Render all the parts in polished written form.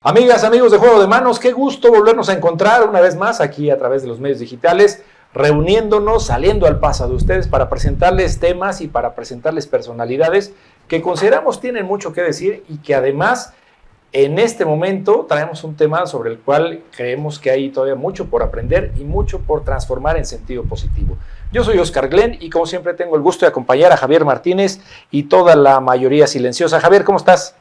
Amigas, amigos de Juego de Manos, qué gusto volvernos a encontrar una vez más aquí a través de los medios digitales, reuniéndonos, saliendo al paso de ustedes para presentarles temas y para presentarles personalidades que consideramos tienen mucho que decir y que además en este momento traemos un tema sobre el cual creemos que hay todavía mucho por aprender y mucho por transformar en sentido positivo. Yo soy Oscar Glenn y como siempre tengo el gusto de acompañar a Javier Martínez y toda la mayoría silenciosa. Javier, ¿cómo estás?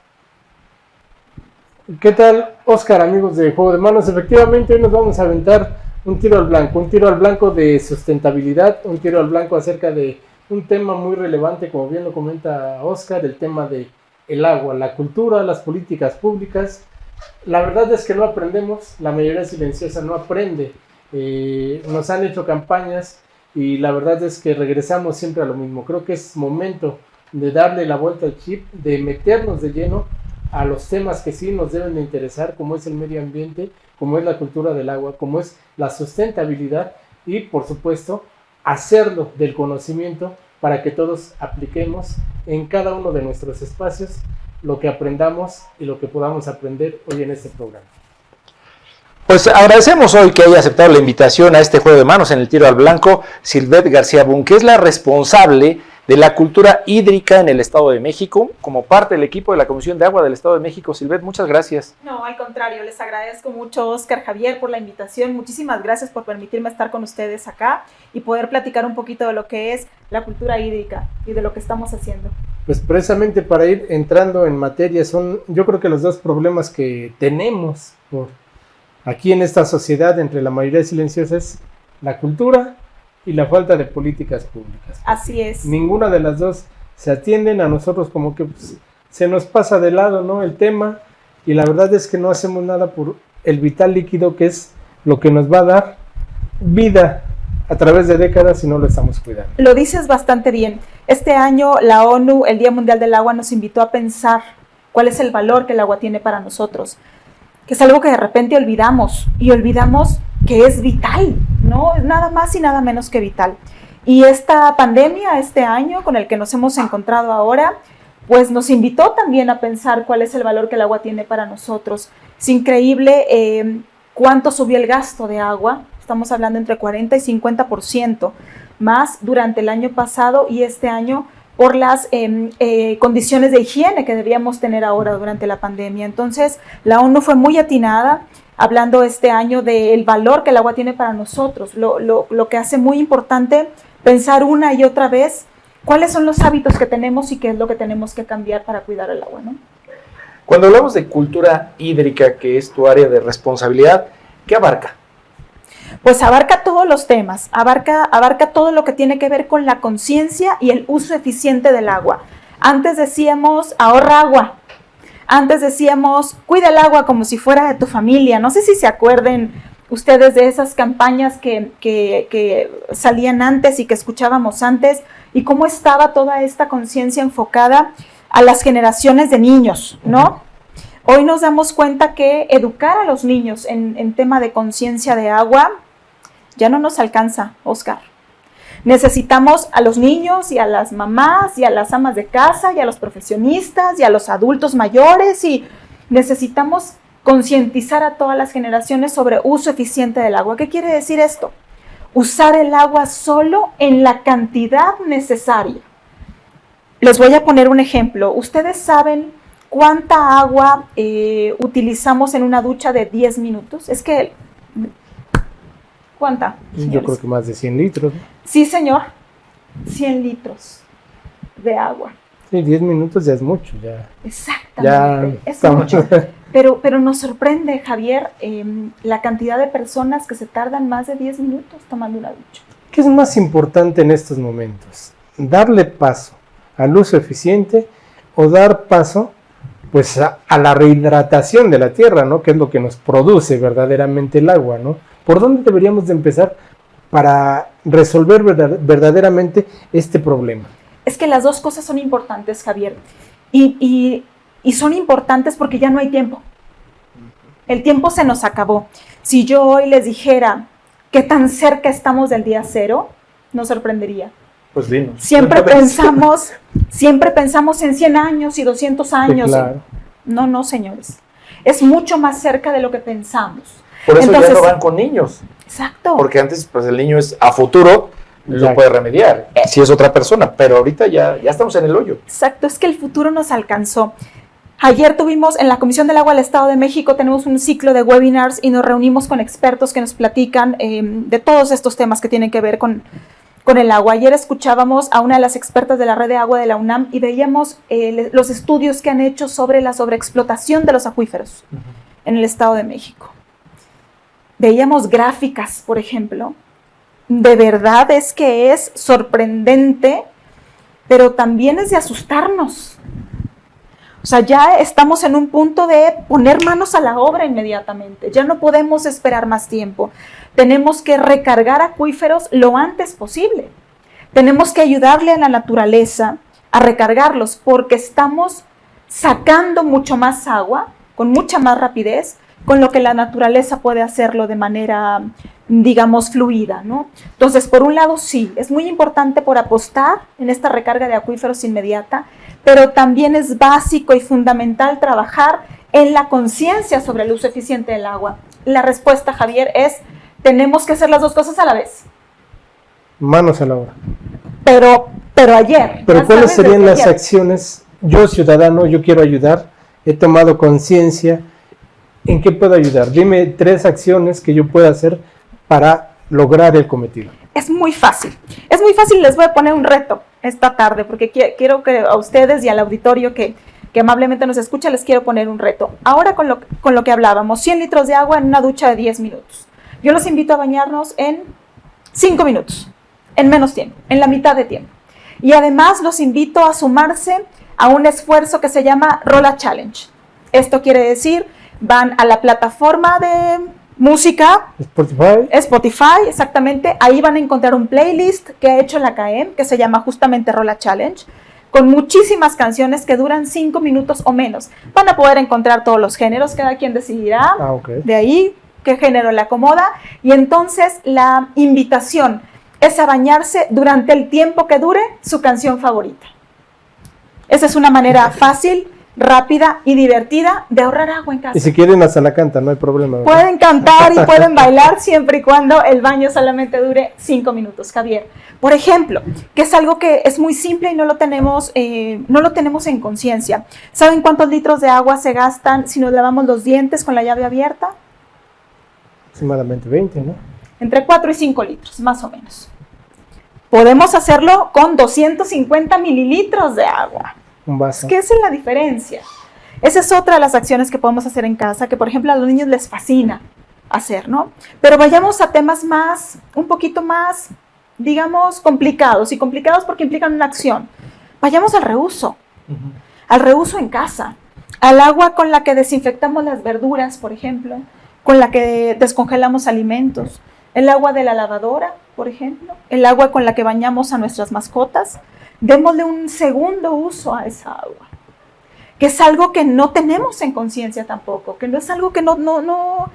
¿Qué tal, Oscar, amigos de Juego de Manos? Efectivamente, hoy nos vamos a aventar un tiro al blanco de sustentabilidad, un tiro al blanco acerca de un tema muy relevante, como bien lo comenta Oscar, el tema de el agua, la cultura, las políticas públicas. La verdad es que no aprendemos, la mayoría silenciosa no aprende, nos han hecho campañas y la verdad es que regresamos siempre a lo mismo. Creo que es momento de darle la vuelta al chip, de meternos de lleno a los temas que sí nos deben de interesar, como es el medio ambiente, como es la cultura del agua, como es la sustentabilidad y, por supuesto, hacerlo del conocimiento para que todos apliquemos en cada uno de nuestros espacios lo que aprendamos y lo que podamos aprender hoy en este programa. Pues agradecemos hoy que haya aceptado la invitación a este Juego de Manos en el tiro al blanco Silvet García Bun, que es la responsable de la cultura hídrica en el Estado de México, como parte del equipo de la Comisión de Agua del Estado de México. Silvet, muchas gracias. No, al contrario, les agradezco mucho, Oscar, Javier, por la invitación. Muchísimas gracias por permitirme estar con ustedes acá y poder platicar un poquito de lo que es la cultura hídrica y de lo que estamos haciendo. Pues precisamente para ir entrando en materia, yo creo que los dos problemas que tenemos aquí en esta sociedad entre la mayoría silenciosa es la cultura y la falta de políticas públicas. Así es. Ninguna de las dos se atienden, a nosotros como que se nos pasa de lado, ¿no?, el tema, y la verdad es que no hacemos nada por el vital líquido, que es lo que nos va a dar vida a través de décadas si no lo estamos cuidando. Lo dices bastante bien. Este año la ONU, el Día Mundial del Agua, nos invitó a pensar cuál es el valor que el agua tiene para nosotros, que es algo que de repente olvidamos, y olvidamos que es vital, ¿no? Es nada más y nada menos que vital. Y esta pandemia, este año con el que nos hemos encontrado ahora, pues nos invitó también a pensar cuál es el valor que el agua tiene para nosotros. Es increíble cuánto subió el gasto de agua, estamos hablando entre 40 y 50% más durante el año pasado y este año, por las condiciones de higiene que debíamos tener ahora durante la pandemia. Entonces, la ONU fue muy atinada, hablando este año del valor que el agua tiene para nosotros, lo que hace muy importante pensar una y otra vez cuáles son los hábitos que tenemos y qué es lo que tenemos que cambiar para cuidar el agua, ¿no? Cuando hablamos de cultura hídrica, que es tu área de responsabilidad, ¿qué abarca? Pues abarca todos los temas, abarca todo lo que tiene que ver con la conciencia y el uso eficiente del agua. Antes decíamos, ahorra agua. Antes decíamos, cuida el agua como si fuera de tu familia. No sé si se acuerden ustedes de esas campañas que salían antes y que escuchábamos antes, y cómo estaba toda esta conciencia enfocada a las generaciones de niños, ¿no? Hoy nos damos cuenta que educar a los niños en tema de conciencia de agua ya no nos alcanza, Oscar. Necesitamos a los niños y a las mamás y a las amas de casa y a los profesionistas y a los adultos mayores, y necesitamos concientizar a todas las generaciones sobre uso eficiente del agua. ¿Qué quiere decir esto? Usar el agua solo en la cantidad necesaria. Les voy a poner un ejemplo. ¿Ustedes saben cuánta agua utilizamos en una ducha de 10 minutos? Es que, ¿cuánta, señores? Yo creo que más de 100 litros. Sí, señor, 100 litros de agua. Sí, 10 minutos ya es mucho. Ya. Exactamente, Ya es mucho. Pero nos sorprende, Javier, la cantidad de personas que se tardan más de 10 minutos tomando una ducha. ¿Qué es más importante en estos momentos? ¿Darle paso al uso eficiente o dar paso pues a la rehidratación de la tierra, ¿no?, que es lo que nos produce verdaderamente el agua, ¿no? ¿Por dónde deberíamos de empezar para resolver verdaderamente este problema? Es que las dos cosas son importantes, Javier, y son importantes porque ya no hay tiempo. El tiempo se nos acabó. Si yo hoy les dijera qué tan cerca estamos del día cero, nos sorprendería. Pues dinos. Siempre pensamos en 100 años y 200 años. Sí, claro. No, señores. es mucho más cerca de lo que pensamos. Por eso Entonces, ya no van con niños. Exacto. Porque antes pues el niño es a futuro, lo puede remediar, si es otra persona, pero ahorita ya estamos en el hoyo. Exacto, es que el futuro nos alcanzó. Ayer tuvimos en la Comisión del Agua del Estado de México, tenemos un ciclo de webinars y nos reunimos con expertos que nos platican de todos estos temas que tienen que ver con el agua. Ayer escuchábamos a una de las expertas de la red de agua de la UNAM y veíamos los estudios que han hecho sobre la sobreexplotación de los acuíferos en el Estado de México. Veíamos gráficas, por ejemplo. De verdad es que es sorprendente, pero también es de asustarnos. O sea, ya estamos en un punto de poner manos a la obra inmediatamente. Ya no podemos esperar más tiempo. Tenemos que recargar acuíferos lo antes posible. Tenemos que ayudarle a la naturaleza a recargarlos porque estamos sacando mucho más agua con mucha más rapidez, con lo que la naturaleza puede hacerlo de manera, digamos, fluida, ¿no? Entonces, por un lado, sí, es muy importante por apostar en esta recarga de acuíferos inmediata, pero también es básico y fundamental trabajar en la conciencia sobre el uso eficiente del agua. La respuesta, Javier, es tenemos que hacer las dos cosas a la vez. Manos a la obra. Pero ayer. Pero ¿cuáles serían las acciones? Yo, ciudadano, yo quiero ayudar, he tomado conciencia. ¿En qué puedo ayudar? Dime 3 acciones que yo pueda hacer para lograr el cometido. Es muy fácil. Es muy fácil, les voy a poner un reto esta tarde, porque quiero que a ustedes y al auditorio que amablemente nos escucha, les quiero poner un reto. Ahora con lo que hablábamos, 100 litros de agua en una ducha de 10 minutos. Yo los invito a bañarnos en 5 minutos, en menos tiempo, en la mitad de tiempo. Y además los invito a sumarse a un esfuerzo que se llama Rola Challenge. Esto quiere decir, van a la plataforma de música, Spotify, exactamente, ahí van a encontrar un playlist que ha hecho la CAEM, que se llama justamente Rola Challenge, con muchísimas canciones que duran 5 minutos o menos. Van a poder encontrar todos los géneros, cada quien decidirá de ahí qué género le acomoda, y entonces la invitación es a bañarse durante el tiempo que dure su canción favorita. Esa es una manera fácil, rápida y divertida de ahorrar agua en casa. Y si quieren hasta la cantan, no hay problema, ¿verdad? Pueden cantar y pueden bailar siempre y cuando el baño solamente dure 5 minutos, Javier. Por ejemplo, que es algo que es muy simple y no lo tenemos en conciencia. ¿Saben cuántos litros de agua se gastan si nos lavamos los dientes con la llave abierta? Aproximadamente 20, ¿no? Entre 4 y 5 litros, más o menos. Podemos hacerlo con 250 mililitros de agua. Un vaso. ¿Qué es la diferencia? Esa es otra de las acciones que podemos hacer en casa, que por ejemplo a los niños les fascina hacer, ¿no? Pero vayamos a temas un poquito más, digamos, complicados, y complicados porque implican una acción. Vayamos al reuso, al reuso en casa, al agua con la que desinfectamos las verduras, por ejemplo, con la que descongelamos alimentos, el agua de la lavadora, por ejemplo, el agua con la que bañamos a nuestras mascotas. Démosle un segundo uso a esa agua, que es algo que no tenemos en conciencia tampoco, que no es algo que no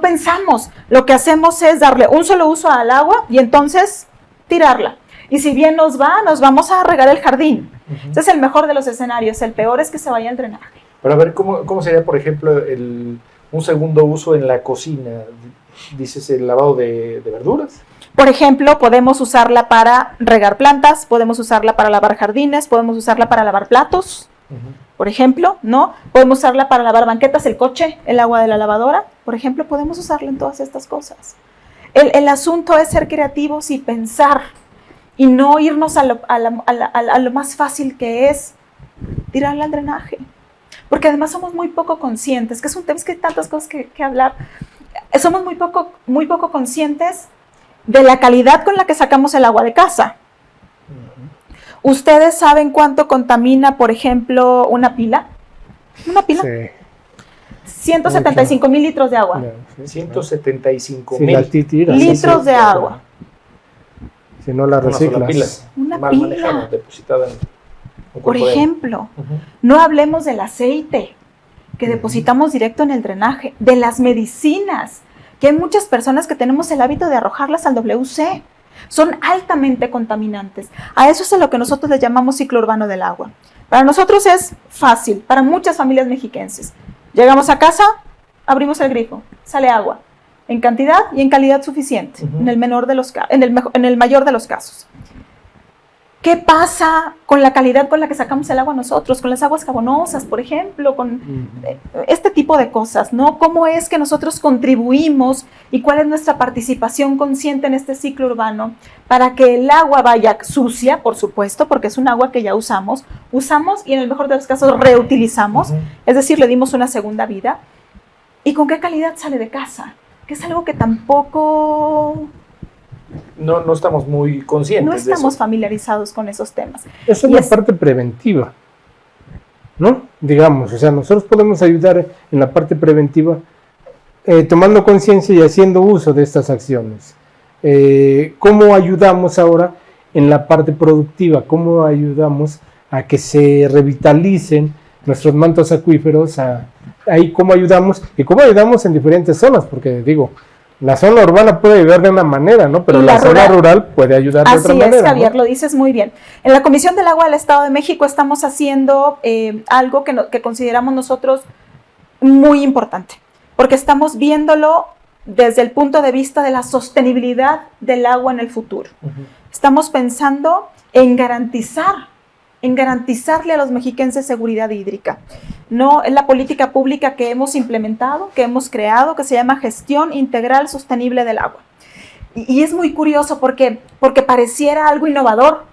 pensamos. Lo que hacemos es darle un solo uso al agua y entonces tirarla. Y si bien nos vamos a regar el jardín. Ese es el mejor de los escenarios. El peor es que se vaya al drenaje. Pero a ver, ¿cómo sería, por ejemplo, un segundo uso en la cocina? ¿Dices el lavado de verduras? Por ejemplo, podemos usarla para regar plantas, podemos usarla para lavar jardines, podemos usarla para lavar platos, por ejemplo, ¿no? Podemos usarla para lavar banquetas, el coche, el agua de la lavadora, por ejemplo, podemos usarla en todas estas cosas. El asunto es ser creativos y pensar, y no irnos a lo más fácil, que es tirarla al drenaje. Porque además somos muy poco conscientes, que es un tema, es que hay tantas cosas que hablar. Somos muy poco conscientes de la calidad con la que sacamos el agua de casa. ¿Ustedes saben cuánto contamina, por ejemplo, una pila? ¿Una pila? Sí. 175,000 litros de agua. 175,000 litros de agua. Si no la reciclas. Una mal pila. manejada, depositada en un Por cuerpo de ejemplo, no hablemos del aceite que depositamos directo en el drenaje, de las medicinas, que hay muchas personas que tenemos el hábito de arrojarlas al WC. Son altamente contaminantes. A eso es a lo que nosotros le llamamos ciclo urbano del agua. Para nosotros es fácil, para muchas familias mexiquenses. Llegamos a casa, abrimos el grifo, sale agua, en cantidad y en calidad suficiente, en el mayor de los casos. ¿Qué pasa con la calidad con la que sacamos el agua nosotros? Con las aguas jabonosas, por ejemplo, con este tipo de cosas, ¿no? ¿Cómo es que nosotros contribuimos y cuál es nuestra participación consciente en este ciclo urbano para que el agua vaya sucia, por supuesto, porque es un agua que ya usamos y en el mejor de los casos reutilizamos, es decir, le dimos una segunda vida? ¿Y con qué calidad sale de casa? Que es algo que tampoco... No estamos muy conscientes. No estamos familiarizados con esos temas. Esa es la parte preventiva, ¿no? Digamos, o sea, nosotros podemos ayudar en la parte preventiva tomando conciencia y haciendo uso de estas acciones. ¿Cómo ayudamos ahora en la parte productiva? ¿Cómo ayudamos a que se revitalicen nuestros mantos acuíferos? Ahí cómo ayudamos y cómo ayudamos en diferentes zonas, porque digo, la zona urbana puede ayudar de una manera, ¿no? Pero la zona rural puede ayudar de otra manera. Así es, Javier, ¿no? Lo dices muy bien. En la Comisión del Agua del Estado de México estamos haciendo algo que consideramos nosotros muy importante, porque estamos viéndolo desde el punto de vista de la sostenibilidad del agua en el futuro. Estamos pensando en garantizarle a los mexiquenses seguridad hídrica. No es la política pública que hemos implementado, que hemos creado, que se llama Gestión Integral Sostenible del Agua. Y es muy curioso porque pareciera algo innovador.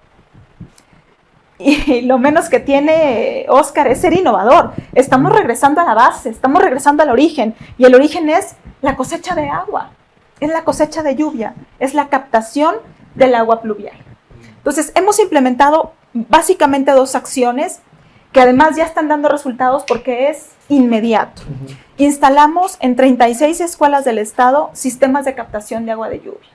Y lo menos que tiene Óscar es ser innovador. Estamos regresando a la base, estamos regresando al origen. Y el origen es la cosecha de agua, es la cosecha de lluvia, es la captación del agua pluvial. Entonces, hemos implementado básicamente 2 acciones que además ya están dando resultados porque es inmediato. Instalamos en 36 escuelas del estado sistemas de captación de agua de lluvia.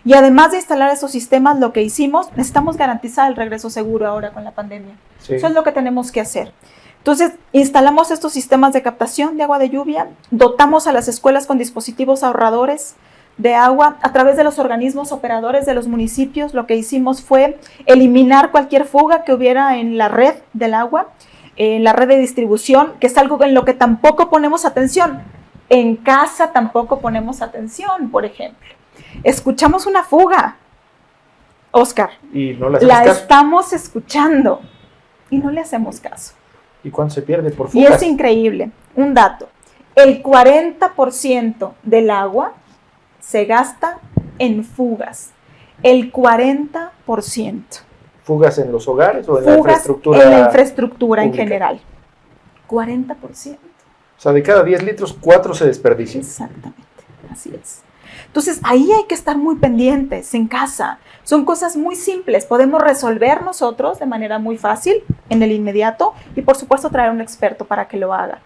Y además de instalar esos sistemas, lo que hicimos, necesitamos garantizar el regreso seguro ahora con la pandemia. Sí. Eso es lo que tenemos que hacer. Entonces, instalamos estos sistemas de captación de agua de lluvia, dotamos a las escuelas con dispositivos ahorradores de agua a través de los organismos operadores de los municipios. Lo que hicimos fue eliminar cualquier fuga que hubiera en la red del agua, en la red de distribución, que es algo en lo que tampoco ponemos atención. En casa tampoco ponemos atención, por ejemplo. Escuchamos una fuga, Óscar, y no la estamos escuchando y no le hacemos caso. ¿Y cuánto se pierde por fugas? Y es increíble, un dato, el 40% del agua se gasta en fugas, el 40%. ¿Fugas en los hogares o en fugas la infraestructura? En la infraestructura pública en general, 40%. O sea, de cada 10 litros, 4 se desperdician. Exactamente, así es. Entonces, ahí hay que estar muy pendientes en casa. Son cosas muy simples, podemos resolver nosotros de manera muy fácil, en el inmediato, y por supuesto traer a un experto para que lo haga.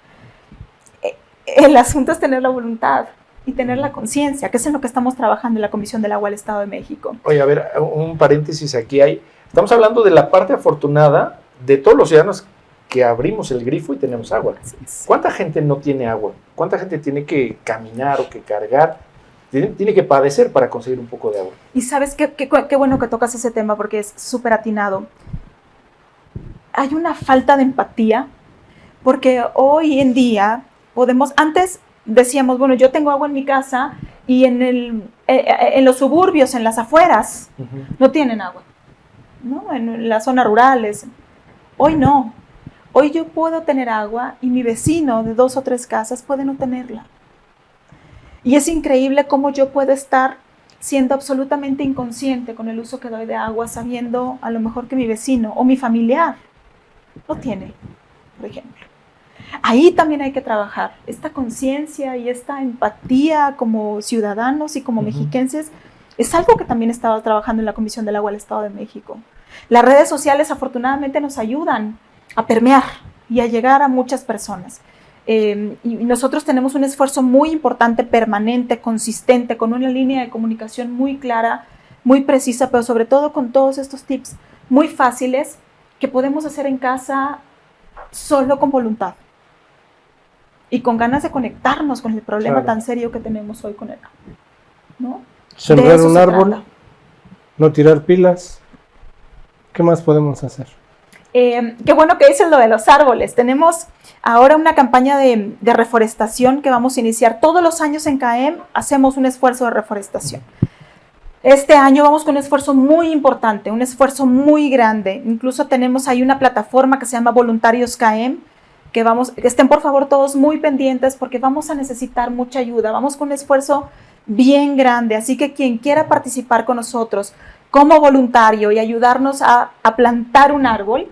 El asunto es tener la voluntad y tener la conciencia, que es en lo que estamos trabajando en la Comisión del Agua del Estado de México. Oye, a ver, un paréntesis aquí hay. Estamos hablando de la parte afortunada de todos los ciudadanos que abrimos el grifo y tenemos agua. ¿Cuánta gente no tiene agua? ¿Cuánta gente tiene que caminar o que cargar? Tiene que padecer para conseguir un poco de agua. Y sabes qué bueno que tocas ese tema porque es súper atinado. Hay una falta de empatía porque hoy en día antes decíamos, bueno, yo tengo agua en mi casa y en los suburbios, en las afueras, no tienen agua, ¿no? En las zonas rurales. Hoy no. Hoy yo puedo tener agua y mi vecino de 2 o 3 casas puede no tenerla. Y es increíble cómo yo puedo estar siendo absolutamente inconsciente con el uso que doy de agua, sabiendo a lo mejor que mi vecino o mi familiar lo tiene, por ejemplo. Ahí también hay que trabajar. Esta conciencia y esta empatía como ciudadanos y como mexiquenses es algo que también estaba trabajando en la Comisión del Agua del Estado de México. Las redes sociales afortunadamente nos ayudan a permear y a llegar a muchas personas. Y nosotros tenemos un esfuerzo muy importante, permanente, consistente, con una línea de comunicación muy clara, muy precisa, pero sobre todo con todos estos tips muy fáciles que podemos hacer en casa solo con voluntad y con ganas de conectarnos con el problema tan serio que tenemos hoy con el agua, ¿no? Sembrar un árbol, no tirar pilas. ¿Qué más podemos hacer? qué bueno que dices lo de los árboles. Tenemos ahora una campaña de reforestación que vamos a iniciar. Todos los años en CAEM hacemos un esfuerzo de reforestación. Este año vamos con un esfuerzo muy importante, un esfuerzo muy grande. Incluso tenemos ahí una plataforma que se llama Voluntarios CAEM, que estén por favor todos muy pendientes porque vamos a necesitar mucha ayuda. Vamos con un esfuerzo bien grande, así que quien quiera participar con nosotros como voluntario y ayudarnos a plantar un árbol,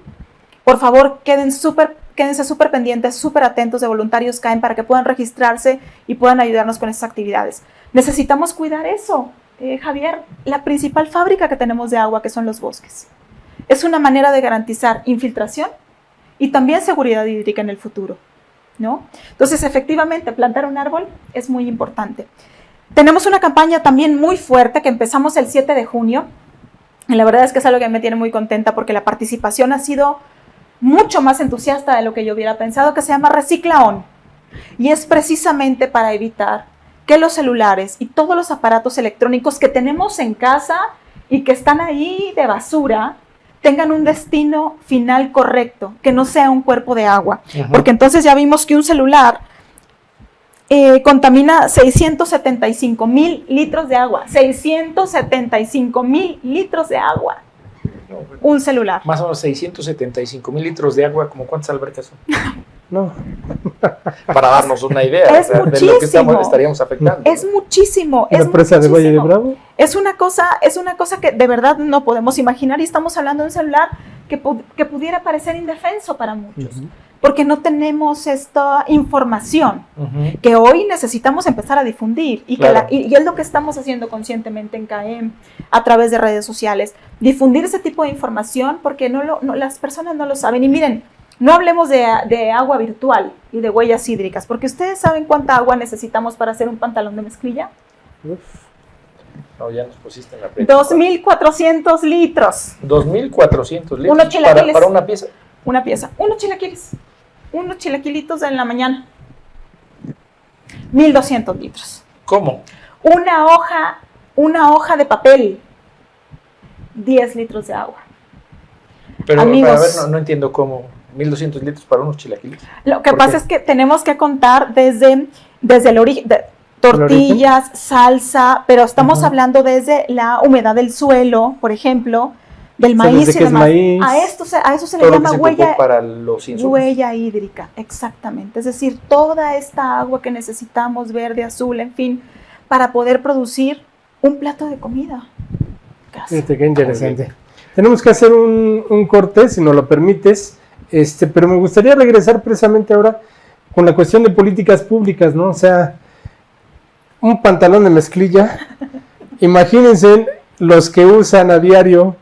por favor quédense súper pendientes, súper atentos de Voluntarios CAEM para que puedan registrarse y puedan ayudarnos con estas actividades. Necesitamos cuidar eso, Javier, la principal fábrica que tenemos de agua, que son los bosques. Es una manera de garantizar infiltración y también seguridad hídrica en el futuro, ¿no? Entonces, efectivamente, plantar un árbol es muy importante. Tenemos una campaña también muy fuerte que empezamos el 7 de junio. Y la verdad es que es algo que me tiene muy contenta porque la participación ha sido mucho más entusiasta de lo que yo hubiera pensado, que se llama Recicla On. Y es precisamente para evitar que los celulares y todos los aparatos electrónicos que tenemos en casa y que están ahí de basura tengan un destino final correcto, que no sea un cuerpo de agua. Uh-huh. Porque entonces ya vimos que un celular contamina 675,000 litros de agua. 675,000 litros de agua. No, un celular. Más o menos 675,000 litros de agua, ¿como cuántas albercas son? No. Para darnos una idea es de lo que estaríamos afectando. Es muchísimo. ¿La presa de Valle de Bravo? Es una cosa que de verdad no podemos imaginar y estamos hablando de un celular que pudiera parecer indefenso para muchos. Uh-huh. Porque no tenemos esta información uh-huh. que hoy necesitamos empezar a difundir y, claro. y es lo que estamos haciendo conscientemente en CAEM a través de redes sociales, difundir ese tipo de información porque las personas no lo saben. Y miren, no hablemos de agua virtual y de huellas hídricas, porque ustedes saben cuánta agua necesitamos para hacer un pantalón de mezclilla. No, ya nos pusiste en la prensa. 2,400 litros. 2,400 litros. Unos chilaquiles. Para una pieza. Una pieza. Unos chilaquilitos en la mañana. 1,200 litros. ¿Cómo? Una hoja de papel. 10 litros de agua. Pero, amigos, a ver, no entiendo cómo. 1,200 litros para unos chilaquiles. Lo que pasa es que tenemos que contar desde el origen. Tortillas, salsa, pero estamos uh-huh. hablando desde la humedad del suelo, por ejemplo, del maíz y demás. Maíz. A eso se le llama huella hídrica, exactamente. Es decir, toda esta agua que necesitamos, verde, azul, en fin, para poder producir un plato de comida. Fíjate qué interesante. Tenemos que hacer un corte, si nos lo permites, pero me gustaría regresar precisamente ahora con la cuestión de políticas públicas, ¿no? O sea, un pantalón de mezclilla, imagínense los que usan a diario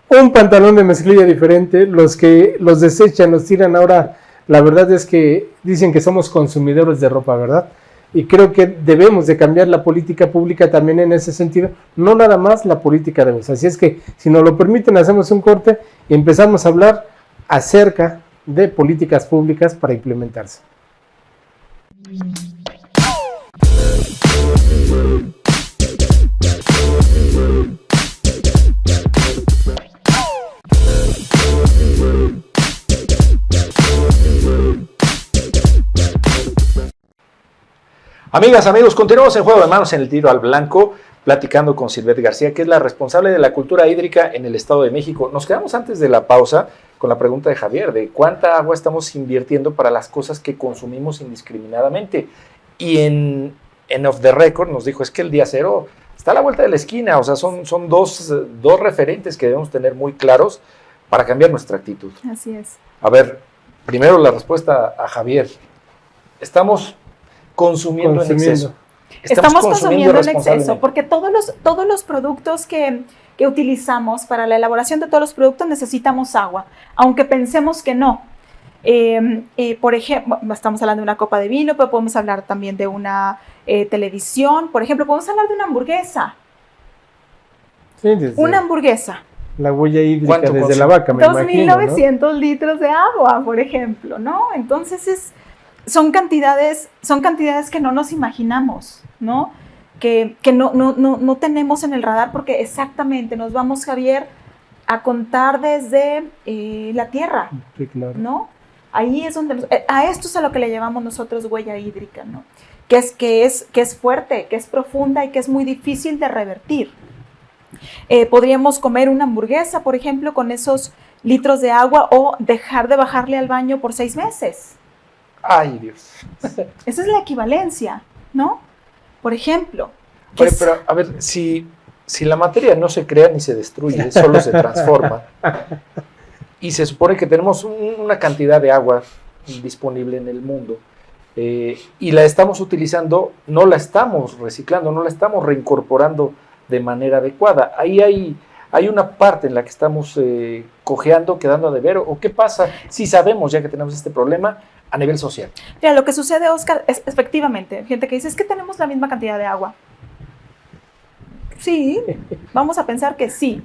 un pantalón de mezclilla diferente, los que los desechan, los tiran ahora, la verdad es que dicen que somos consumidores de ropa, ¿verdad? Y creo que debemos de cambiar la política pública también en ese sentido, no nada más la política de voz. Así es que, si nos lo permiten, hacemos un corte y empezamos a hablar acerca de políticas públicas para implementarse. Amigas, amigos, continuamos en Juego de Manos en el Tiro al Blanco, platicando con Silvette García, que es la responsable de la cultura hídrica en el Estado de México. Nos quedamos antes de la pausa con la pregunta de Javier, de cuánta agua estamos invirtiendo para las cosas que consumimos indiscriminadamente. Y en Off the Record nos dijo, es que el día cero está a la vuelta de la esquina, o sea, son dos referentes que debemos tener muy claros para cambiar nuestra actitud. Así es. A ver, primero la respuesta a Javier. Estamos consumiendo en exceso. Estamos consumiendo en exceso, porque todos los productos que utilizamos para la elaboración de todos los productos necesitamos agua, aunque pensemos que no. Por ejemplo, estamos hablando de una copa de vino, pero podemos hablar también de una televisión, por ejemplo, podemos hablar de una hamburguesa. Sí, una hamburguesa. La huella hídrica desde la vaca, me imagino, 2,900 litros de agua, por ejemplo, ¿no? Entonces son cantidades que no nos imaginamos, ¿no? Que no tenemos en el radar porque exactamente nos vamos, Javier, a contar desde la tierra, Sí, claro. ¿no? Ahí es donde, a esto es a lo que le llamamos nosotros huella hídrica, ¿no? Que es fuerte, que es profunda y que es muy difícil de revertir. Podríamos comer una hamburguesa, por ejemplo, con esos litros de agua o dejar de bajarle al baño por 6 meses. Ay, Dios. Esa es la equivalencia, ¿no? Por ejemplo. Oye, pero a ver, si la materia no se crea ni se destruye, solo se transforma, y se supone que tenemos una cantidad de agua disponible en el mundo, y la estamos utilizando, no la estamos reciclando, no la estamos reincorporando de manera adecuada. Ahí hay una parte en la que estamos cojeando, quedando a deber, o qué pasa si sabemos ya que tenemos este problema a nivel social. Mira, lo que sucede, Oscar, es efectivamente, gente que dice, es que tenemos la misma cantidad de agua. Sí, vamos a pensar que sí,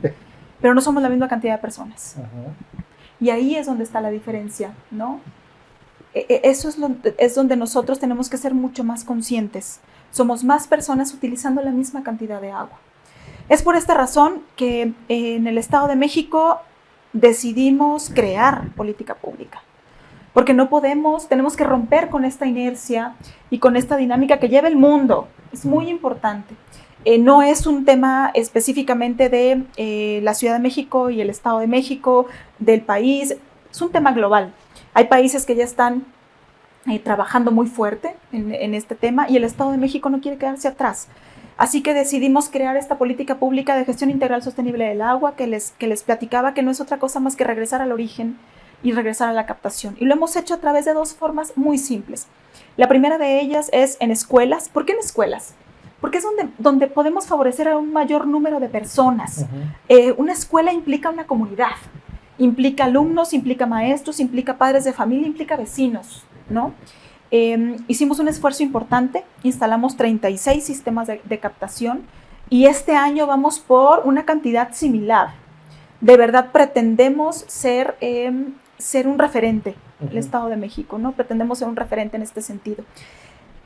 pero no somos la misma cantidad de personas. Y ahí es donde está la diferencia, ¿no? Eso es donde nosotros tenemos que ser mucho más conscientes. Somos más personas utilizando la misma cantidad de agua. Es por esta razón que en el Estado de México decidimos crear política pública. Porque no podemos, tenemos que romper con esta inercia y con esta dinámica que lleva el mundo. Es muy importante. No es un tema específicamente de la Ciudad de México y el Estado de México, del país. Es un tema global. Hay países que ya están trabajando muy fuerte en este tema y el Estado de México no quiere quedarse atrás. Así que decidimos crear esta política pública de gestión integral sostenible del agua que les platicaba, que no es otra cosa más que regresar al origen y regresar a la captación. Y lo hemos hecho a través de 2 formas muy simples. La primera de ellas es en escuelas. ¿Por qué en escuelas? Porque es donde podemos favorecer a un mayor número de personas. Una escuela implica una comunidad, implica alumnos, implica maestros, implica padres de familia, implica vecinos, ¿no? Hicimos un esfuerzo importante, instalamos 36 sistemas de captación y este año vamos por una cantidad similar. De verdad pretendemos ser un referente, el Estado de México, ¿no? Pretendemos ser un referente en este sentido.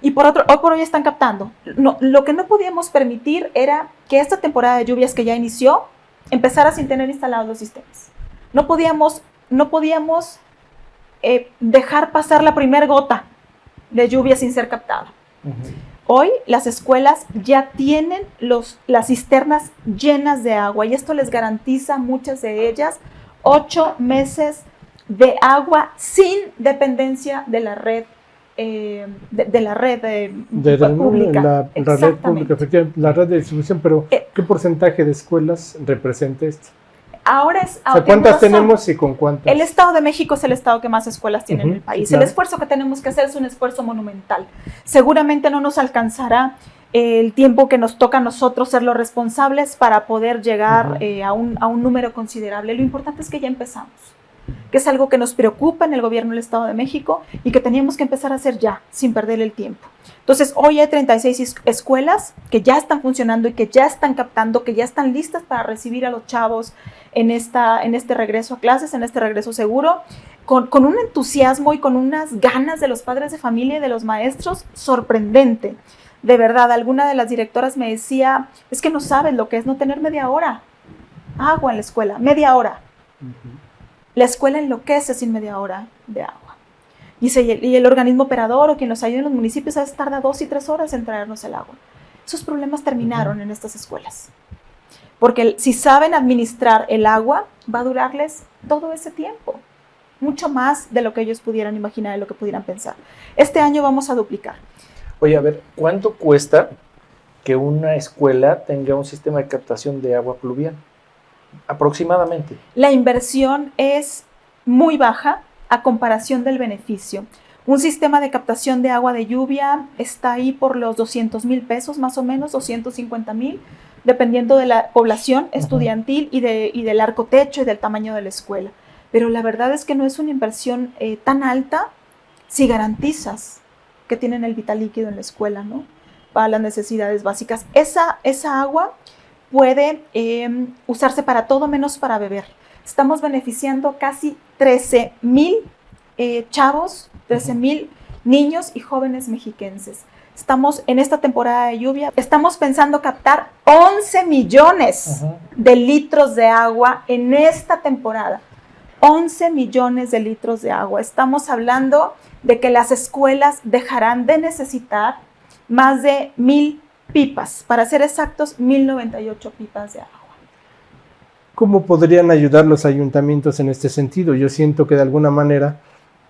Y hoy por hoy están captando. No, lo que no podíamos permitir era que esta temporada de lluvias que ya inició empezara sin tener instalados los sistemas. No podíamos dejar pasar la primera gota de lluvia sin ser captada. Hoy las escuelas ya tienen las cisternas llenas de agua y esto les garantiza a muchas de ellas 8 meses de agua sin dependencia de la red pública. La red pública, efectivamente, la red de distribución, pero ¿qué porcentaje de escuelas representa esto? Ahora ¿cuántas tenemos y con cuántas? El Estado de México es el estado que más escuelas tiene en el país. Sí, claro. El esfuerzo que tenemos que hacer es un esfuerzo monumental. Seguramente no nos alcanzará el tiempo que nos toca a nosotros ser los responsables para poder llegar a un número considerable. Lo importante es que ya empezamos, que es algo que nos preocupa en el gobierno del Estado de México y que teníamos que empezar a hacer ya, sin perder el tiempo. Entonces, hoy hay 36 escuelas que ya están funcionando y que ya están captando, que ya están listas para recibir a los chavos en este regreso a clases, en este regreso seguro, con un entusiasmo y con unas ganas de los padres de familia y de los maestros sorprendente. De verdad, alguna de las directoras me decía, es que no sabes lo que es no tener media hora agua en la escuela, media hora. La escuela enloquece sin media hora de agua. Y el organismo operador o quien nos ayude en los municipios a veces tarda 2 y 3 horas en traernos el agua. Esos problemas terminaron en estas escuelas. Porque si saben administrar el agua, va a durarles todo ese tiempo. Mucho más de lo que ellos pudieran imaginar, de lo que pudieran pensar. Este año vamos a duplicar. Oye, a ver, ¿cuánto cuesta que una escuela tenga un sistema de captación de agua pluvial? Aproximadamente. La inversión es muy baja a comparación del beneficio. Un sistema de captación de agua de lluvia está ahí por los 200,000 pesos, más o menos, 250,000, dependiendo de la población estudiantil y del arcotecho y del tamaño de la escuela. Pero la verdad es que no es una inversión tan alta si garantizas que tienen el vital líquido en la escuela, ¿no? Para las necesidades básicas. Esa agua puede usarse para todo menos para beber. Estamos beneficiando casi 13,000 chavos, 13,000 niños y jóvenes mexiquenses. Estamos en esta temporada de lluvia, estamos pensando captar 11 millones de litros de agua en esta temporada. 11 millones de litros de agua. Estamos hablando de que las escuelas dejarán de necesitar más de 1,000 pipas, para ser exactos, 1,098 pipas de agua. ¿Cómo podrían ayudar los ayuntamientos en este sentido? Yo siento que de alguna manera,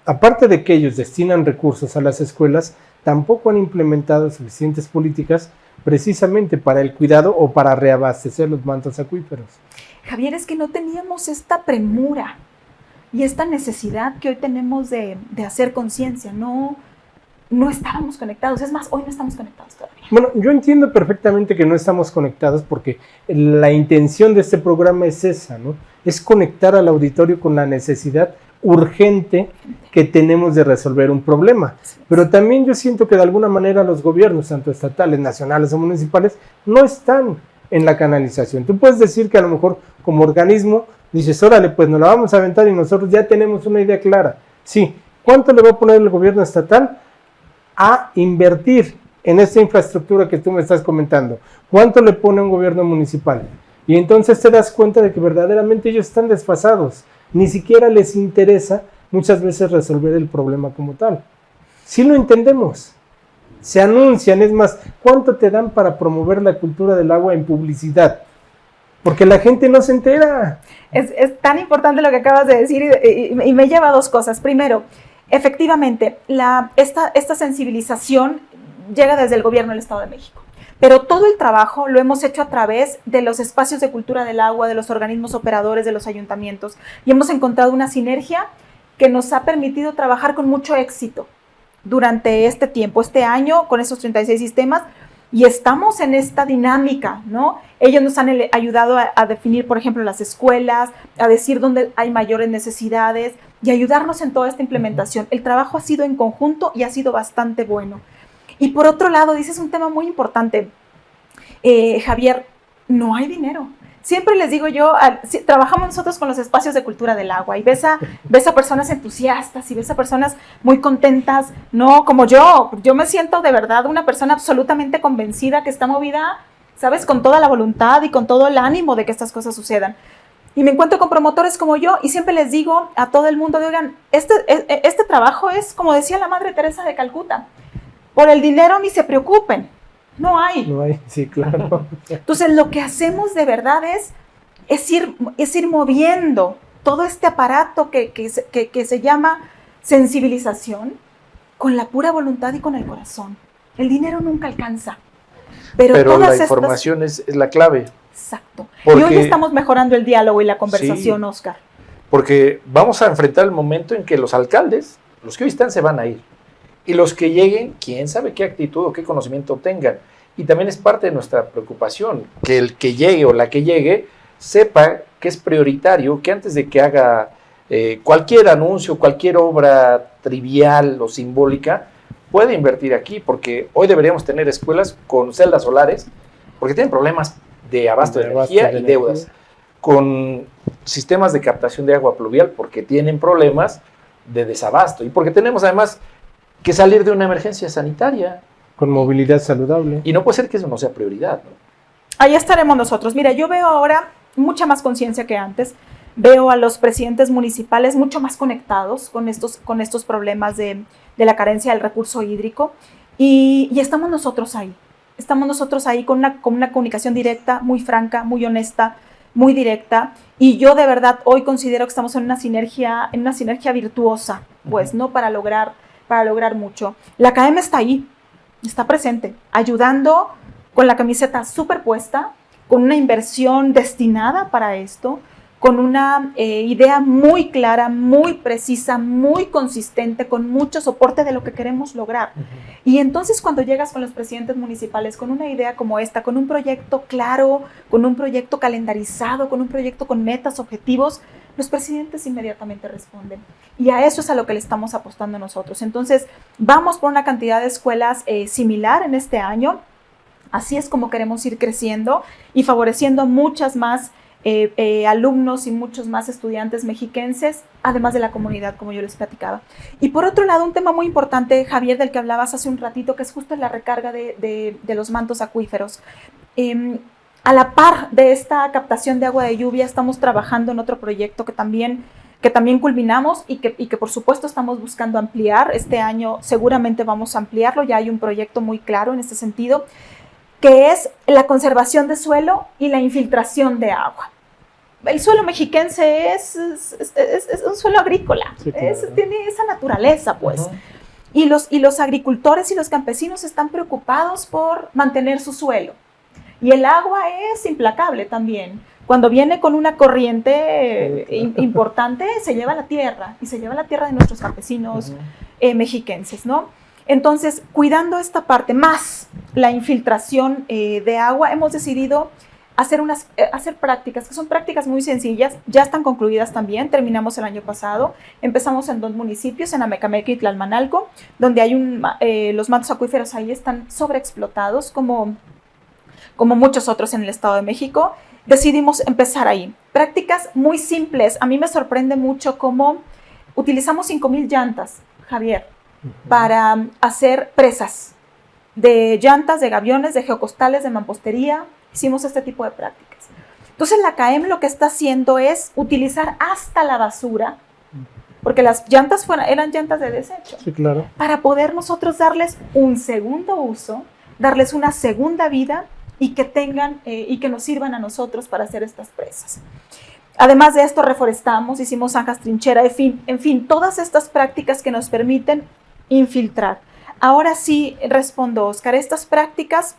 aparte de que ellos destinan recursos a las escuelas, tampoco han implementado suficientes políticas precisamente para el cuidado o para reabastecer los mantos acuíferos. Javier, es que no teníamos esta premura y esta necesidad que hoy tenemos de hacer conciencia. No estábamos conectados. Es más, hoy no estamos conectados todavía. Bueno, yo entiendo perfectamente que no estamos conectados porque la intención de este programa es esa, ¿no? Es conectar al auditorio con la necesidad urgente que tenemos de resolver un problema. Pero también yo siento que de alguna manera los gobiernos, tanto estatales, nacionales o municipales, no están en la canalización. Tú puedes decir que a lo mejor como organismo dices, órale, pues nos la vamos a aventar y nosotros ya tenemos una idea clara. Sí, ¿cuánto le va a poner el gobierno estatal a invertir en esta infraestructura que tú me estás comentando? ¿Cuánto le pone un gobierno municipal? Y entonces te das cuenta de que verdaderamente ellos están desfasados. Ni siquiera les interesa muchas veces resolver el problema como tal. Sí lo entendemos. Se anuncian, es más, ¿cuánto te dan para promover la cultura del agua en publicidad? Porque la gente no se entera. Es tan importante lo que acabas de decir y me lleva a dos cosas. Primero, efectivamente, esta sensibilización llega desde el gobierno del Estado de México. Pero todo el trabajo lo hemos hecho a través de los espacios de cultura del agua, de los organismos operadores, de los ayuntamientos. Y hemos encontrado una sinergia que nos ha permitido trabajar con mucho éxito durante este tiempo, este año, con esos 36 sistemas. Y estamos en esta dinámica, ¿no? Ellos nos han ayudado a definir, por ejemplo, las escuelas, a decir dónde hay mayores necesidades y ayudarnos en toda esta implementación. El trabajo ha sido en conjunto y ha sido bastante bueno. Y por otro lado, dices un tema muy importante, Javier, no hay dinero. Siempre les digo yo, trabajamos nosotros con los espacios de cultura del agua y ves a personas entusiastas y ves a personas muy contentas, no como yo me siento de verdad una persona absolutamente convencida que está movida, ¿sabes? Con toda la voluntad y con todo el ánimo de que estas cosas sucedan. Y me encuentro con promotores como yo y siempre les digo a todo el mundo, oigan, este trabajo es como decía la Madre Teresa de Calcuta, por el dinero ni se preocupen. No hay. No hay, sí, claro. Entonces, lo que hacemos de verdad es ir moviendo todo este aparato que se llama sensibilización con la pura voluntad y con el corazón. El dinero nunca alcanza. Pero la información es la clave. Exacto. Porque, y hoy estamos mejorando el diálogo y la conversación, sí, Oscar. Porque vamos a enfrentar el momento en que los alcaldes, los que hoy están, se van a ir. Y los que lleguen, quién sabe qué actitud o qué conocimiento tengan. Y también es parte de nuestra preocupación, que el que llegue o la que llegue sepa que es prioritario, que antes de que haga cualquier anuncio, cualquier obra trivial o simbólica, puede invertir aquí, porque hoy deberíamos tener escuelas con celdas solares, porque tienen problemas de abasto de energía y deudas, con sistemas de captación de agua pluvial, porque tienen problemas de desabasto, y porque tenemos además que salir de una emergencia sanitaria. Con movilidad saludable. Y no puede ser que eso no sea prioridad, ¿no? Ahí estaremos nosotros. Mira, yo veo ahora mucha más conciencia que antes. Veo a los presidentes municipales mucho más conectados con estos problemas de la carencia del recurso hídrico. Y estamos nosotros ahí. Estamos nosotros ahí con una comunicación directa, muy franca, muy honesta, muy directa. Y yo de verdad hoy considero que estamos en una sinergia virtuosa, pues, ¿no? Para lograr mucho. La KM está ahí. Está presente, ayudando con la camiseta superpuesta, con una inversión destinada para esto, con una idea muy clara, muy precisa, muy consistente, con mucho soporte de lo que queremos lograr. Y entonces cuando llegas con los presidentes municipales con una idea como esta, con un proyecto claro, con un proyecto calendarizado, con un proyecto con metas, objetivos, los presidentes inmediatamente responden. Y a eso es a lo que le estamos apostando nosotros. Entonces, vamos por una cantidad de escuelas similar en este año. Así es como queremos ir creciendo y favoreciendo muchas más alumnos y muchos más estudiantes mexiquenses, además de la comunidad, como yo les platicaba. Y por otro lado, un tema muy importante, Javier, del que hablabas hace un ratito, que es justo la recarga de los mantos acuíferos. A la par de esta captación de agua de lluvia, estamos trabajando en otro proyecto que también culminamos y que por supuesto estamos buscando ampliar. Este año seguramente vamos a ampliarlo, ya hay un proyecto muy claro en este sentido, que es la conservación de suelo y la infiltración de agua. El suelo mexiquense es un suelo agrícola, sí, claro. Tiene esa naturaleza, pues. Y los agricultores y los campesinos están preocupados por mantener su suelo. Y el agua es implacable también. Cuando viene con una corriente importante, se lleva la tierra, y se lleva la tierra de nuestros campesinos mexiquenses, ¿no? Entonces, cuidando esta parte, más la infiltración de agua, hemos decidido hacer prácticas, que son prácticas muy sencillas, ya están concluidas también, terminamos el año pasado, empezamos en 2 municipios, en Amecameca y Tlalmanalco, donde hay los mantos acuíferos ahí están sobreexplotados, como muchos otros en el Estado de México. Decidimos empezar ahí. Prácticas muy simples. A mí me sorprende mucho cómo utilizamos 5,000 llantas, Javier, para hacer presas de llantas, de gaviones, de geocostales, de mampostería. Hicimos este tipo de prácticas. Entonces la CAEM lo que está haciendo es utilizar hasta la basura, porque las llantas eran llantas de desecho, sí, claro, para poder nosotros darles un segundo uso, darles una segunda vida, y que tengan y que nos sirvan a nosotros para hacer estas presas. Además de esto, reforestamos, hicimos zanjas trinchera, en fin, todas estas prácticas que nos permiten infiltrar. Ahora sí respondo, Oscar, estas prácticas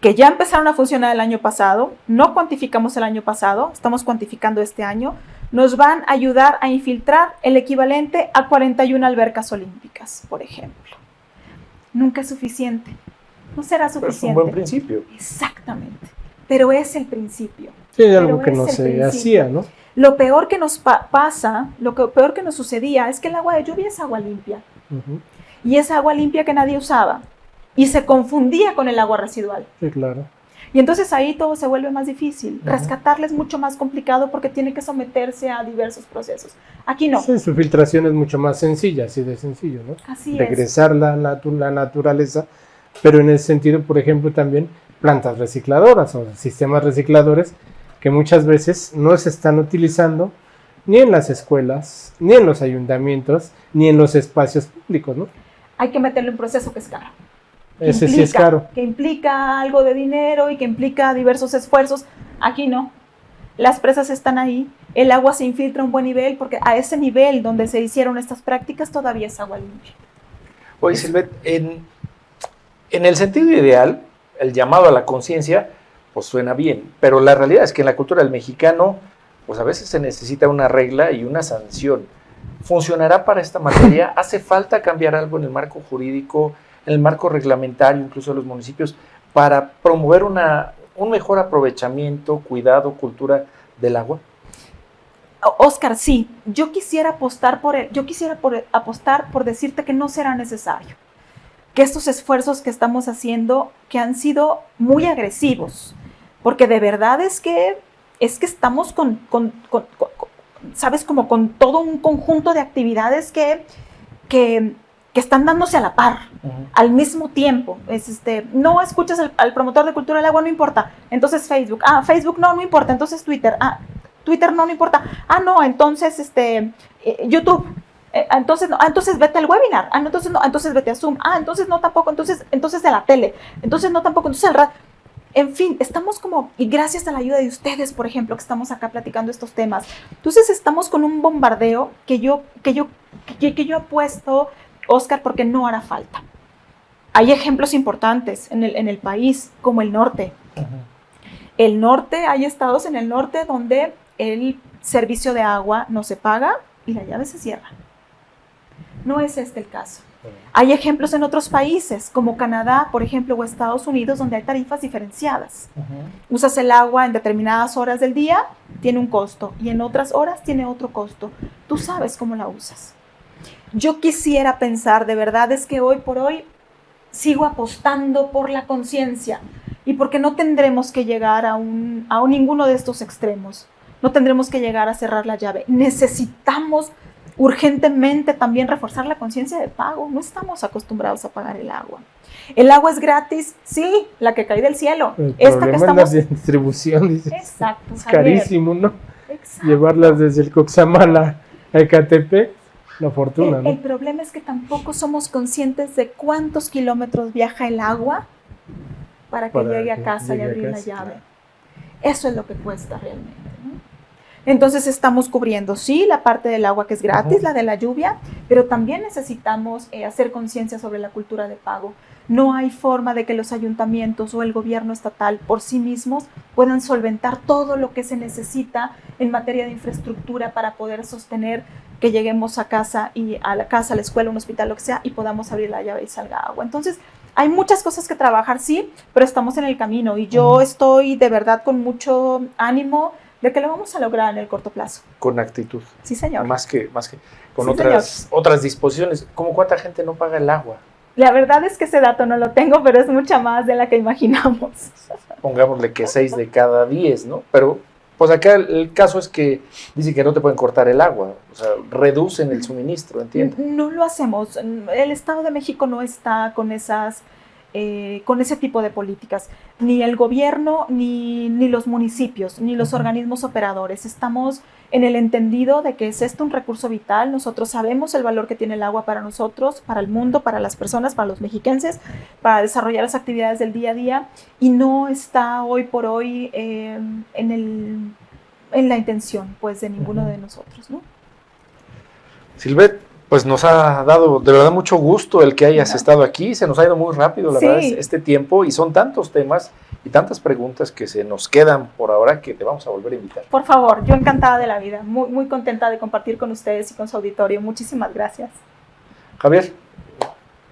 que ya empezaron a funcionar el año pasado, no cuantificamos el año pasado, estamos cuantificando este año, nos van a ayudar a infiltrar el equivalente a 41 albercas olímpicas, por ejemplo. Nunca es suficiente. No será suficiente. Pero es un buen principio. Exactamente. Pero es el principio. Sí, algo que no se hacía, ¿no? Lo peor que nos pasa, lo peor que nos sucedía es que el agua de lluvia es agua limpia. Y es agua limpia que nadie usaba. Y se confundía con el agua residual. Sí, claro. Y entonces ahí todo se vuelve más difícil. Rescatarla es mucho más complicado porque tiene que someterse a diversos procesos. Aquí no. Sí, su filtración es mucho más sencilla, así de sencillo, ¿no? Así es. Regresar la naturaleza. Pero en ese sentido, por ejemplo, también plantas recicladoras o sistemas recicladores que muchas veces no se están utilizando ni en las escuelas, ni en los ayuntamientos, ni en los espacios públicos, ¿no? Hay que meterle un proceso que es caro. Ese sí es caro. Que implica algo de dinero y que implica diversos esfuerzos. Aquí no. Las presas están ahí, el agua se infiltra a un buen nivel, porque a ese nivel donde se hicieron estas prácticas todavía es agua limpia. Oye, Silvet, en el sentido ideal, el llamado a la conciencia, pues suena bien, pero la realidad es que en la cultura del mexicano, pues a veces se necesita una regla y una sanción. ¿Funcionará para esta materia? ¿Hace falta cambiar algo en el marco jurídico, en el marco reglamentario, incluso de los municipios, para promover un mejor aprovechamiento, cuidado, cultura del agua? Oscar, sí, yo quisiera apostar por decirte que no será necesario. Que estos esfuerzos que estamos haciendo, que han sido muy agresivos, porque de verdad es que estamos ¿sabes? Como con todo un conjunto de actividades que están dándose a la par, al mismo tiempo. No escuchas al promotor de cultura del agua, no importa, entonces Facebook, Facebook no importa, entonces Twitter, Twitter no importa, no, entonces YouTube, entonces vete al webinar, entonces vete a Zoom, entonces no tampoco, entonces de la tele, entonces no tampoco, entonces al radio. En fin, estamos y gracias a la ayuda de ustedes, por ejemplo, que estamos acá platicando estos temas, entonces estamos con un bombardeo que yo apuesto, Oscar, porque no hará falta. Hay ejemplos importantes en el país, como el norte. El norte, hay estados en el norte donde el servicio de agua no se paga y la llave se cierra. No es este el caso. Hay ejemplos en otros países, como Canadá, por ejemplo, o Estados Unidos, donde hay tarifas diferenciadas. Usas el agua en determinadas horas del día, tiene un costo, y en otras horas tiene otro costo. Tú sabes cómo la usas. Yo quisiera pensar, de verdad, es que hoy por hoy sigo apostando por la conciencia. y porque no tendremos que llegar a ninguno de estos extremos. No tendremos que llegar a cerrar la llave. Necesitamos urgentemente también reforzar la conciencia de pago. No estamos acostumbrados a pagar el agua. El agua es gratis, sí, la que cae del cielo. Esta que estamos... es la distribución, dices. Exacto, es carísimo, ¿no? Exacto. Llevarlas desde el Coxamala a Ecatepec, la fortuna, ¿no? El problema es que tampoco somos conscientes de cuántos kilómetros viaja el agua para que llegue a casa y abrir la llave. Claro. Eso es lo que cuesta realmente, ¿no? Entonces estamos cubriendo, sí, la parte del agua que es gratis, la de la lluvia, pero también necesitamos hacer conciencia sobre la cultura de pago. No hay forma de que los ayuntamientos o el gobierno estatal por sí mismos puedan solventar todo lo que se necesita en materia de infraestructura para poder sostener que lleguemos a casa, a la escuela, un hospital, lo que sea, y podamos abrir la llave y salga agua. Entonces, hay muchas cosas que trabajar, sí, pero estamos en el camino y yo estoy de verdad con mucho ánimo de que lo vamos a lograr en el corto plazo. Con actitud. Sí, señor. Más que con otras disposiciones. ¿Cómo cuánta gente no paga el agua? La verdad es que ese dato no lo tengo, pero es mucha más de la que imaginamos. Pongámosle que 6 de cada 10, ¿no? Pero pues acá el caso es que dice que no te pueden cortar el agua, o sea, reducen el suministro, ¿entiendes? No lo hacemos. El Estado de México no está con ese tipo de políticas. Ni el gobierno, ni los municipios, ni los organismos operadores. Estamos en el entendido de que es esto un recurso vital. Nosotros sabemos el valor que tiene el agua para nosotros, para el mundo, para las personas, para los mexiquenses, para desarrollar las actividades del día a día, y no está hoy por hoy en la intención, pues, de ninguno de nosotros, ¿no? Silvet, pues nos ha dado de verdad mucho gusto el que hayas estado aquí. Se nos ha ido muy rápido, la verdad, este tiempo, y son tantos temas y tantas preguntas que se nos quedan por ahora que te vamos a volver a invitar. Por favor, yo encantada de la vida, muy, muy contenta de compartir con ustedes y con su auditorio. Muchísimas gracias. Javier.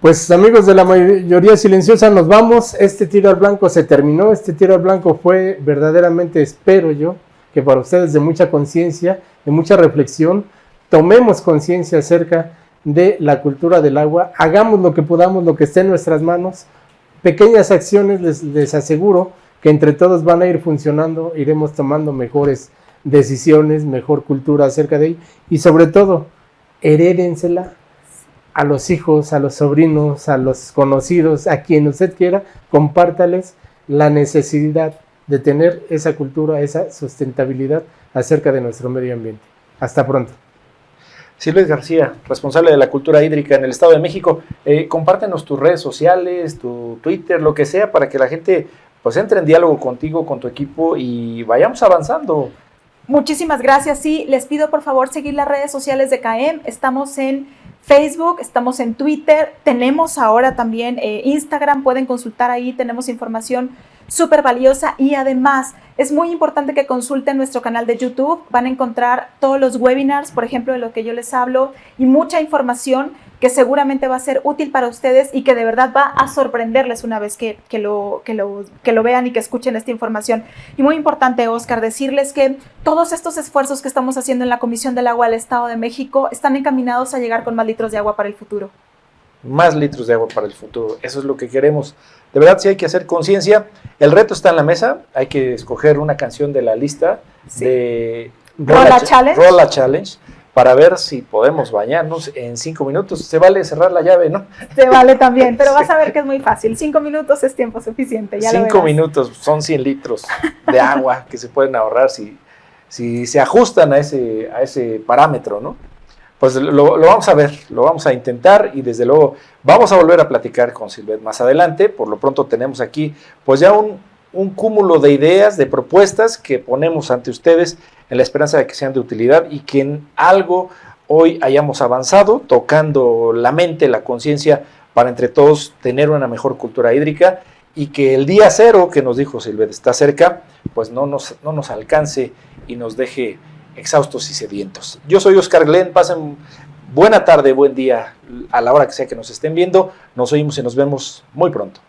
Pues amigos de la mayoría silenciosa, nos vamos. Este tiro al blanco se terminó. Este tiro al blanco fue verdaderamente, espero yo, que para ustedes de mucha conciencia, de mucha reflexión. Tomemos conciencia acerca de la cultura del agua, hagamos lo que podamos, lo que esté en nuestras manos, pequeñas acciones, les aseguro que entre todos van a ir funcionando, iremos tomando mejores decisiones, mejor cultura acerca de ello, y sobre todo, herédensela a los hijos, a los sobrinos, a los conocidos, a quien usted quiera, compártales la necesidad de tener esa cultura, esa sustentabilidad acerca de nuestro medio ambiente. Hasta pronto. Silvet García, responsable de la cultura hídrica en el Estado de México, compártenos tus redes sociales, tu Twitter, lo que sea, para que la gente pues entre en diálogo contigo, con tu equipo, y vayamos avanzando. Muchísimas gracias. Sí, les pido por favor seguir las redes sociales de CAEM. Estamos en Facebook, estamos en Twitter, tenemos ahora también Instagram, pueden consultar ahí, tenemos información súper valiosa, y además es muy importante que consulten nuestro canal de YouTube. Van a encontrar todos los webinars, por ejemplo, de lo que yo les hablo, y mucha información que seguramente va a ser útil para ustedes y que de verdad va a sorprenderles una vez que lo vean y que escuchen esta información. Y muy importante, Oscar, decirles que todos estos esfuerzos que estamos haciendo en la Comisión del Agua del Estado de México están encaminados a llegar con más litros de agua para el futuro. Más litros de agua para el futuro, eso es lo que queremos. De verdad sí hay que hacer conciencia. El reto está en la mesa, hay que escoger una canción de la lista de Rola Challenge para ver si podemos bañarnos en 5 minutos. Se vale cerrar la llave, ¿no? Se vale también, pero vas a ver que es muy fácil. 5 minutos es tiempo suficiente. 5 minutos son 100 litros de agua que se pueden ahorrar si se ajustan a ese parámetro, ¿no? Pues lo vamos a ver, lo vamos a intentar, y desde luego vamos a volver a platicar con Silvet más adelante. Por lo pronto tenemos aquí pues ya un cúmulo de ideas, de propuestas que ponemos ante ustedes en la esperanza de que sean de utilidad y que en algo hoy hayamos avanzado, tocando la mente, la conciencia, para entre todos tener una mejor cultura hídrica, y que el día cero que nos dijo Silvet está cerca, pues no nos alcance y nos deje exhaustos y sedientos. Yo soy Oscar Glenn, pasen buena tarde, buen día, a la hora que sea que nos estén viendo. Nos oímos y nos vemos muy pronto.